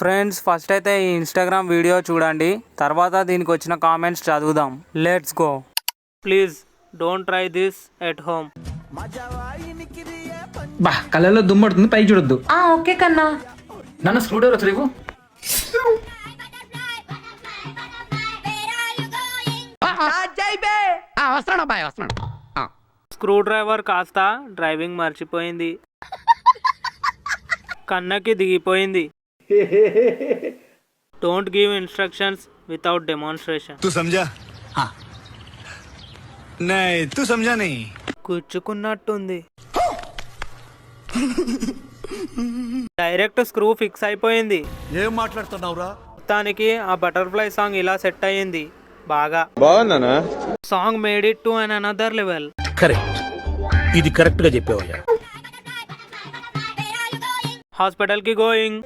Friends first అయితే ఈ Instagram video చూడండి, తర్వాత దీనికి వచ్చిన కామెంట్స్ చదువుదాం. Let's go. Please don't try this at home. బా కళ్ళల్లో దుమ్మడుతుంది, పైకి చూడొద్దు. ఓకే కన్నా. నన్ను స్క్రూ డ్రైవర్ వచ్చి రేవు. వస్తున్నాడు అబ్బాయి, వస్తున్నాడు. స్క్రూ డ్రైవర్ కాస్త డ్రైవింగ్ మర్చిపోయింది, కన్నకి దిగిపోయింది. Don't give instructions without demonstration. तू समझा? हाँ नहीं तू समझा नहीं. గుచ్చుకున్నట్టుంది. డైరెక్ట్ స్క్రూ ఫిక్స్ అయిపోయింది. ఏం మాట్లాడుతున్నావురా? మొత్తానికి ఆ బటర్ఫ్లై సాంగ్ ఇలా సెట్ అయ్యింది బాగా. బాగుందనా? Song made it to an another level. Correct, ఇది కరెక్ట్ గా చెప్పావయ్యా. హాస్పిటల్ కి గోయింగ్.